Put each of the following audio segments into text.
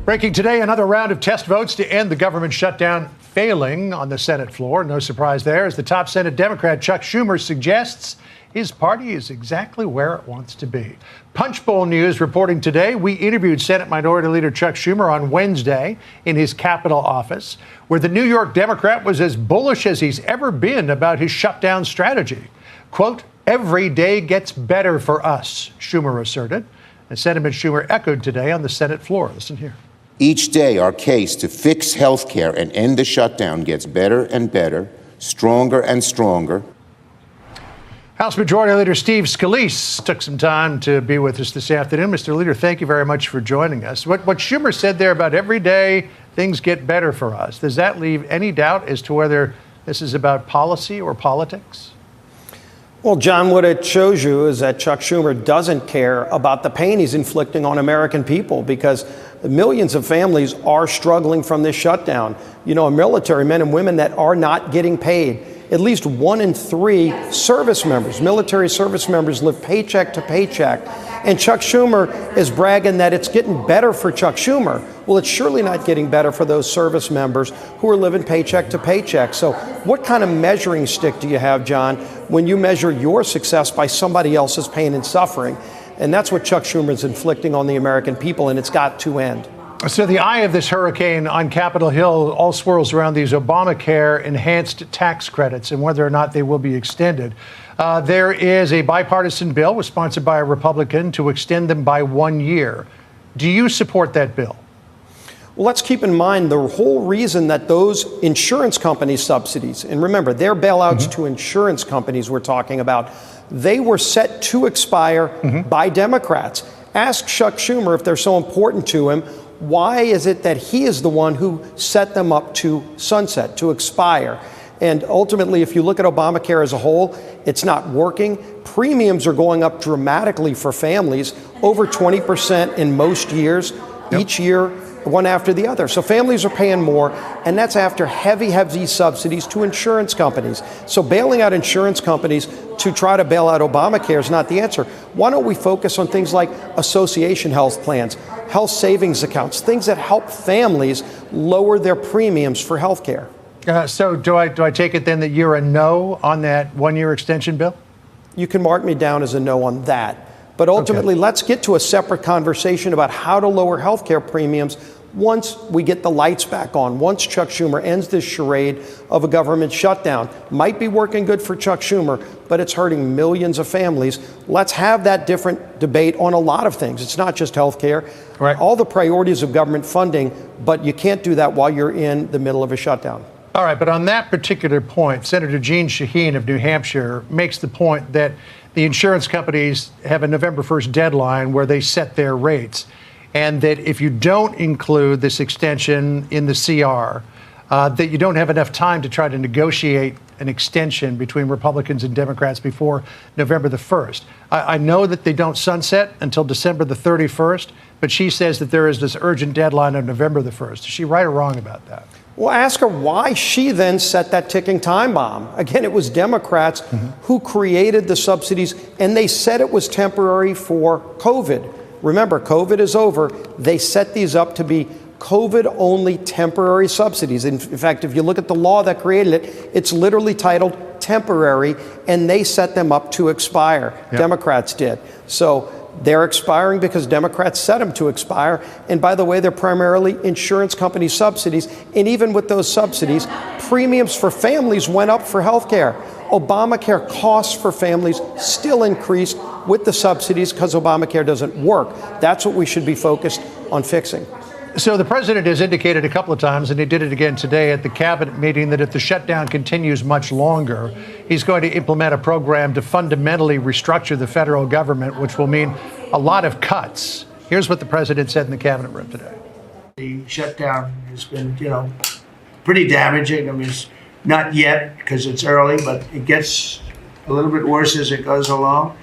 Breaking today, another round of test votes to end the government shutdown failing on the Senate floor. No surprise there, as the top Senate Democrat Chuck Schumer suggests his party is exactly where it wants to be. Punchbowl News reporting today, we interviewed Senate Minority Leader Chuck Schumer on Wednesday in his Capitol office, where the New York Democrat was as bullish as he's ever been about his shutdown strategy. Quote, "Every day gets better for us," Schumer asserted. A sentiment Schumer echoed today on the Senate floor. Listen here. Each day, our case to fix health care and end the shutdown gets better and better, stronger and stronger. House Majority Leader Steve Scalise took some time to be with us this afternoon. Mr. Leader, thank you very much for joining us. What Schumer said there about every day things get better for us, does that leave any doubt as to whether this is about policy or politics? Well, John, what it shows you is that Chuck Schumer doesn't care about the pain he's inflicting on American people, because millions of families are struggling from this shutdown. You know, military men and women that are not getting paid. At least 1 in 3 service members, military service members, live paycheck to paycheck. And Chuck Schumer is bragging that it's getting better for Chuck Schumer. Well, it's surely not getting better for those service members who are living paycheck to paycheck. So what kind of measuring stick do you have, John, when you measure your success by somebody else's pain and suffering? And that's what Chuck Schumer is inflicting on the American people, and it's got to end. So the eye of this hurricane on Capitol Hill all swirls around these Obamacare enhanced tax credits and whether or not they will be extended. There is a bipartisan bill was sponsored by a Republican to extend them by 1 year. Do you support that bill? Well, let's keep in mind the whole reason that those insurance company subsidies, and remember, they're bailouts to insurance companies we're talking about, they were set to expire by Democrats. Ask Chuck Schumer if they're so important to him. Why is it that he is the one who set them up to sunset, to expire? And ultimately, if you look at Obamacare as a whole, it's not working. Premiums are going up dramatically for families, over 20% in most years, each year, one after the other. So families are paying more, and that's after heavy subsidies to insurance companies. So bailing out insurance companies to try to bail out Obamacare is not the answer. Why don't we focus on things like association health plans, health savings accounts, things that help families lower their premiums for health care? So do I take it then that you're a no on that 1 year extension bill? You can mark me down as a no on that. But ultimately, let's get to a separate conversation about how to lower health care premiums once we get the lights back on, once Chuck Schumer ends this charade of a government shutdown. Might be working good for Chuck Schumer, but it's hurting millions of families. Let's have that different debate on a lot of things. It's not just health care, all the priorities of government funding, but you can't do that while you're in the middle of a shutdown. All right, but on that particular point, Senator Jeanne Shaheen of New Hampshire makes the point that the insurance companies have a November 1st deadline where they set their rates, and that if you don't include this extension in the CR, that you don't have enough time to try to negotiate an extension between Republicans and Democrats before November the 1st. I know that they don't sunset until December the 31st, but she says that there is this urgent deadline of November the 1st. Is she right or wrong about that? Well, ask her why she then set that ticking time bomb. Again, it was Democrats who created the subsidies, and they said it was temporary for COVID. Remember, COVID is over. They set these up to be COVID-only temporary subsidies. In fact, if you look at the law that created it, it's literally titled temporary, and they set them up to expire. Democrats did. So they're expiring because Democrats set them to expire. And by the way, they're primarily insurance company subsidies. And even with those subsidies, premiums for families went up for health care. Obamacare costs for families still increased with the subsidies because Obamacare doesn't work. That's what we should be focused on fixing. So the president has indicated a couple of times, and he did it again today at the cabinet meeting, that if the shutdown continues much longer, he's going to implement a program to fundamentally restructure the federal government, which will mean a lot of cuts. Here's what the president said in the cabinet room today. The shutdown has been, pretty damaging. I mean, it's not yet because it's early, but it gets a little bit worse as it goes along.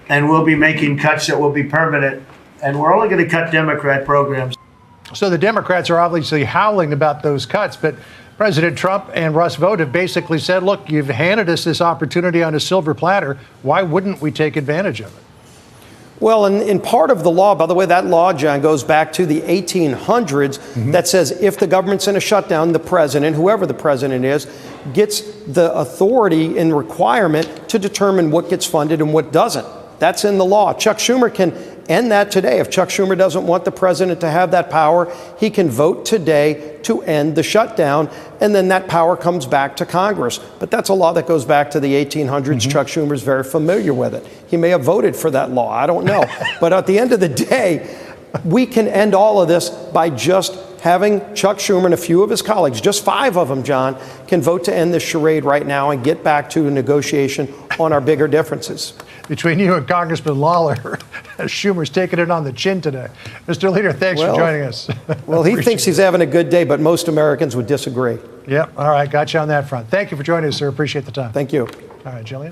And we'll be making cuts that will be permanent. And we're only going to cut Democrat programs. So the Democrats are obviously howling about those cuts, but President Trump and Russ Vought have basically said, look, you've handed us this opportunity on a silver platter. Why wouldn't we take advantage of it? Well, in part of the law, by the way, that law, John, goes back to the 1800s that says if the government's in a shutdown, the president, whoever the president is, gets the authority and requirement to determine what gets funded and what doesn't. That's in the law. Chuck Schumer can end that today. If Chuck Schumer doesn't want the president to have that power, he can vote today to end the shutdown, and then that power comes back to Congress. But that's a law that goes back to the 1800s. Chuck Schumer's very familiar with it. He may have voted for that law. I don't know. But at the end of the day, we can end all of this by just having Chuck Schumer and a few of his colleagues, just 5 of them, John, can vote to end this charade right now and get back to a negotiation on our bigger differences. Between you and Congressman Lawler, Schumer's taking it on the chin today. Mr. Leader, thanks for joining us. Well, he thinks he's having a good day, but most Americans would disagree. Yep. All right. Got you on that front. Thank you for joining us, sir. Appreciate the time. Thank you. All right, Jillian.